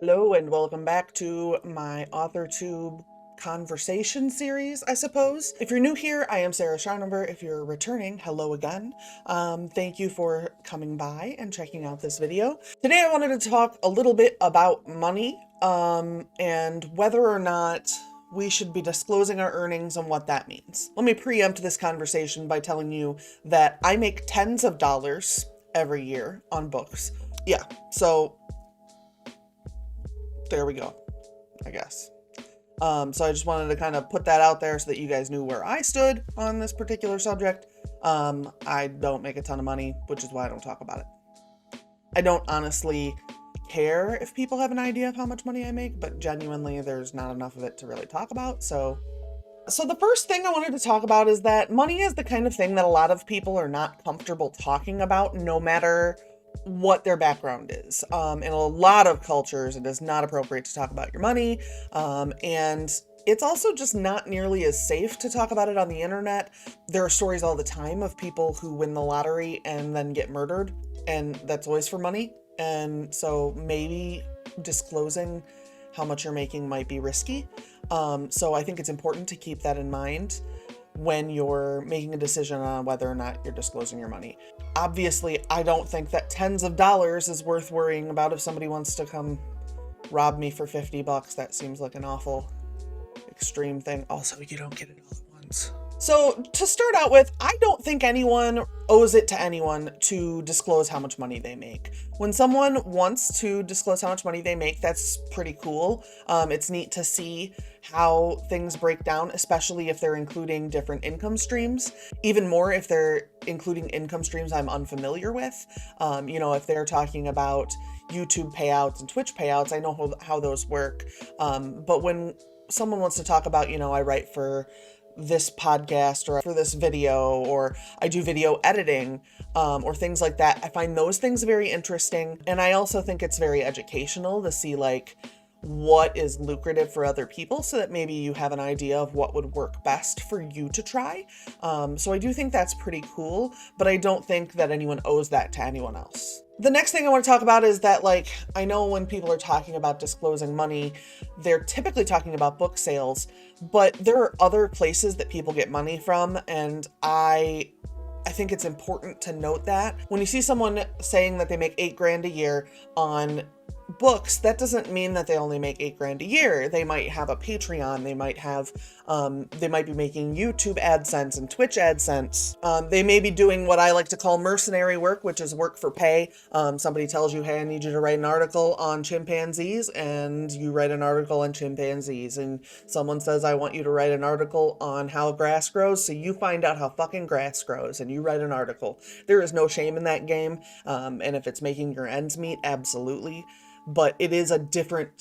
Hello and welcome back to my AuthorTube conversation series, I suppose. If you're new here, I am Sarah Scharnumber. If you're returning, hello again. Thank you for coming by and checking out this video. Today I wanted to talk a little bit about money and whether or not we should be disclosing our earnings and what that means. Let me preempt this conversation by telling you that I make tens of dollars every year on books. Yeah, so there we go, I guess. So I just wanted to kind of put that out there so that you guys knew where I stood on this particular subject. I don't make a ton of money, which is why I don't talk about it. I don't honestly care if people have an idea of how much money I make, but genuinely there's not enough of it to really talk about. So the first thing I wanted to talk about is that money is the kind of thing that a lot of people are not comfortable talking about, no matter what their background is. In a lot of cultures, it is not appropriate to talk about your money. And it's also just not nearly as safe to talk about it on the internet. There are stories all the time of people who win the lottery and then get murdered, and that's always for money. And so maybe disclosing how much you're making might be risky. So I think it's important to keep that in mind when you're making a decision on whether or not you're disclosing your money. Obviously, I don't think that tens of dollars is worth worrying about. If somebody wants to come rob me for $50, that seems like an awful extreme thing. Also, you don't get it all at once. So to start out with, I don't think anyone owes it to anyone to disclose how much money they make. When someone wants to disclose how much money they make, that's pretty cool. It's neat to see how things break down, especially if they're including different income streams. Even more if they're including income streams I'm unfamiliar with. If they're talking about YouTube payouts and Twitch payouts, I know how those work. But when someone wants to talk about, I write for this podcast or for this video, or I do video editing, or things like that, I find those things very interesting. And I also think it's very educational to see what is lucrative for other people, so that maybe you have an idea of what would work best for you to try. So I do think that's pretty cool, but I don't think that anyone owes that to anyone else. The next thing I want to talk about is that, I know when people are talking about disclosing money, they're typically talking about book sales, but there are other places that people get money from, and I think it's important to note that. When you see someone saying that they make $8,000 a year on books, that doesn't mean that they only make $8,000 a year. They might have a Patreon, they might be making YouTube AdSense and Twitch AdSense. They may be doing what I like to call mercenary work, which is work for pay. Somebody tells you, hey, I need you to write an article on chimpanzees, and you write an article on chimpanzees. And someone says, I want you to write an article on how grass grows, so you find out how fucking grass grows and you write an article. There is no shame in that game. And if it's making your ends meet, absolutely. But it is a different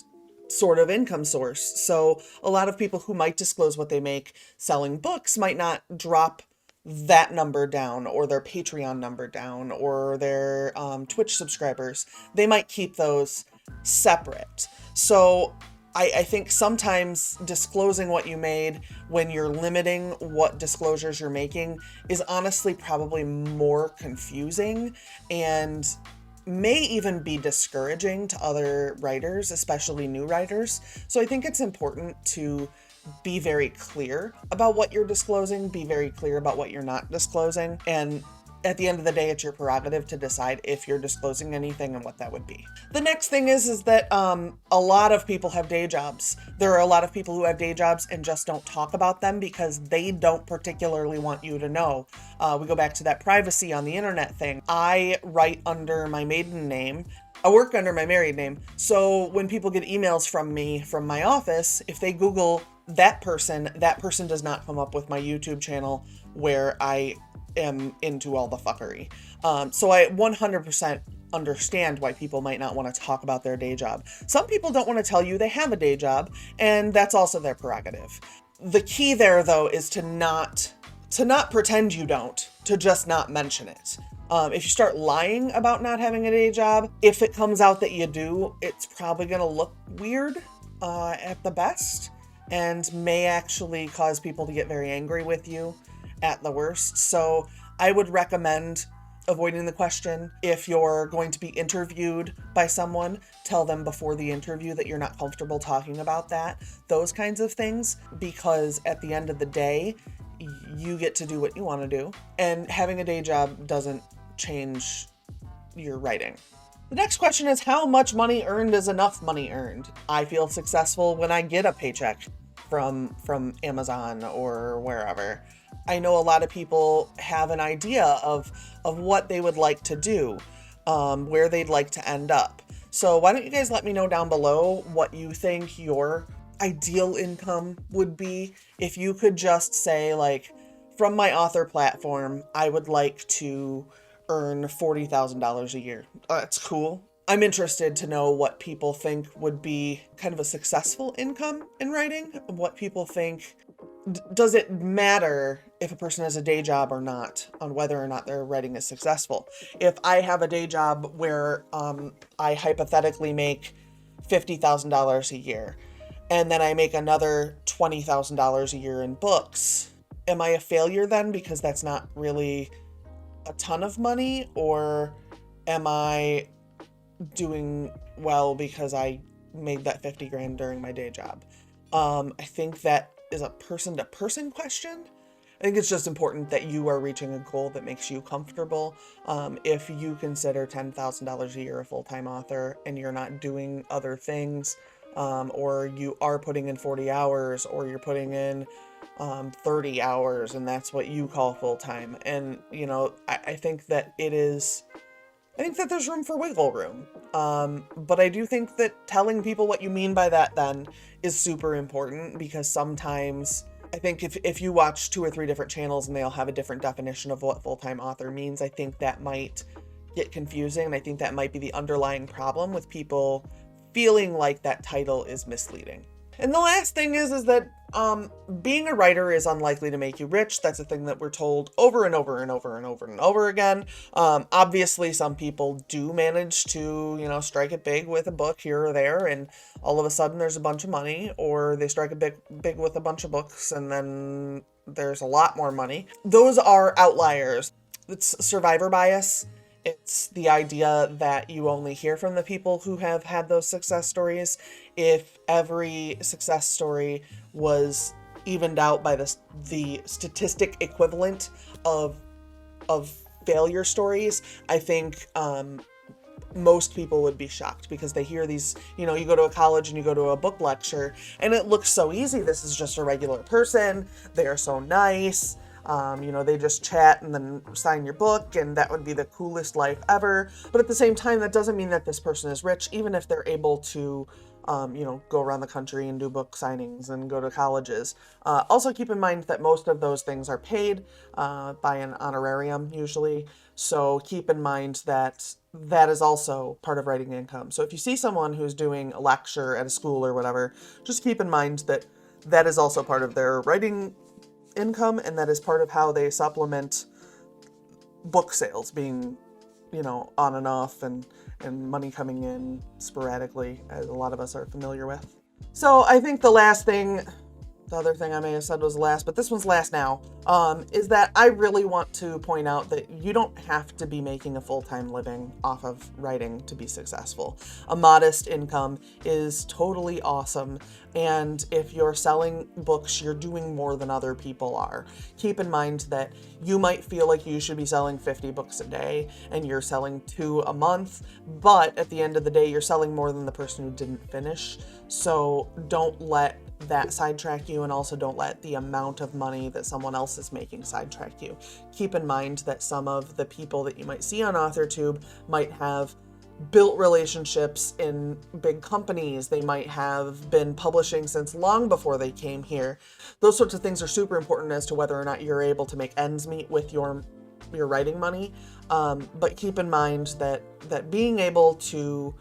sort of income source. So a lot of people who might disclose what they make selling books might not drop that number down, or their Patreon number down, or their Twitch subscribers. They might keep those separate. So I think sometimes disclosing what you made when you're limiting what disclosures you're making is honestly probably more confusing and may even be discouraging to other writers, especially new writers. So I think it's important to be very clear about what you're disclosing, be very clear about what you're not disclosing, and at the end of the day, it's your prerogative to decide if you're disclosing anything and what that would be. The next thing is that a lot of people have day jobs. There are a lot of people who have day jobs and just don't talk about them because they don't particularly want you to know. We go back to that privacy on the internet thing. I write under my maiden name. I work under my married name. So when people get emails from me from my office, if they Google that person does not come up with my YouTube channel where I am into all the fuckery. So I 100% understand why people might not want to talk about their day job. Some people don't want to tell you they have a day job, and that's also their prerogative. The key there, though, is to not pretend you don't, to just not mention it. If you start lying about not having a day job, if it comes out that you do, it's probably going to look weird at the best, and may actually cause people to get very angry with you at the worst. So I would recommend avoiding the question. If you're going to be interviewed by someone, tell them before the interview that you're not comfortable talking about that. Those kinds of things, because at the end of the day, you get to do what you want to do. And having a day job doesn't change your writing. The next question is, how much money earned is enough money earned? I feel successful when I get a paycheck from Amazon or wherever. I know a lot of people have an idea of what they would like to do, where they'd like to end up. So why don't you guys let me know down below what you think your ideal income would be if you could just say, like, from my author platform, I would like to earn $40,000 a year. That's cool. I'm interested to know what people think would be kind of a successful income in writing. What people think, does it matter if a person has a day job or not on whether or not their writing is successful? If I have a day job where I hypothetically make $50,000 a year, and then I make another $20,000 a year in books, am I a failure then because that's not really a ton of money? Or am I doing well because I made that 50 grand during my day job? I think that is a person-to-person question. I think it's just important that you are reaching a goal that makes you comfortable. If you consider $10,000 a year a full-time author and you're not doing other things, or you are putting in 40 hours, or you're putting in 30 hours, and that's what you call full-time. And, you know, I think that there's room for wiggle room. But I do think that telling people what you mean by that then is super important, because sometimes I think if you watch 2 or 3 different channels and they all have a different definition of what full-time author means, I think that might get confusing. And I think that might be the underlying problem with people feeling like that title is misleading. And the last thing is that being a writer is unlikely to make you rich. That's a thing that we're told over and over and over and over and over again. Obviously, some people do manage to, you know, strike it big with a book here or there, and all of a sudden there's a bunch of money, or they strike it big with a bunch of books, and then there's a lot more money. Those are outliers. It's survivor bias. It's the idea that you only hear from the people who have had those success stories. If every success story was evened out by the statistic equivalent of failure stories, I think most people would be shocked, because they hear these, you know, you go to a college and you go to a book lecture and it looks so easy. This is just a regular person. They are so nice. You know, they just chat and then sign your book, and that would be the coolest life ever. But at the same time, that doesn't mean that this person is rich, even if they're able to, you know, go around the country and do book signings and go to colleges. Also keep in mind that most of those things are paid by an honorarium usually. So keep in mind that that is also part of writing income. So if you see someone who's doing a lecture at a school or whatever, just keep in mind that that is also part of their writing income, and that is part of how they supplement book sales being, you know, on and off, and money coming in sporadically, as a lot of us are familiar with. So I think the other thing I may have said was last, but this one's last now, is that I really want to point out that you don't have to be making a full-time living off of writing to be successful. A modest income is totally awesome, and if you're selling books, you're doing more than other people are. Keep in mind that you might feel like you should be selling 50 books a day, and you're selling 2 a month, but at the end of the day, you're selling more than the person who didn't finish. So don't let that sidetrack you, and also don't let the amount of money that someone else is making sidetrack you. Keep in mind that some of the people that you might see on AuthorTube might have built relationships in big companies. They might have been publishing since long before they came here. Those sorts of things are super important as to whether or not you're able to make ends meet with your writing money. But keep in mind that being able to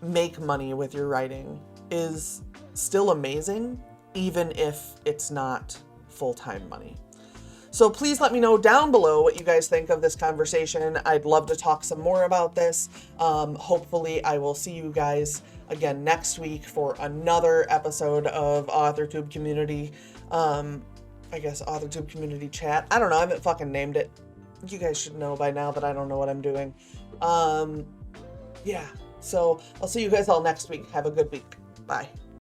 make money with your writing is still amazing, even if it's not full-time money. So please let me know down below what you guys think of this conversation. I'd love to talk some more about this. Hopefully I will see you guys again next week for another episode of AuthorTube Community. I guess AuthorTube Community Chat. I don't know, I haven't fucking named it. you guys should know by now that I don't know what I'm doing. Yeah, so I'll see you guys all next week. Have a good week. Bye.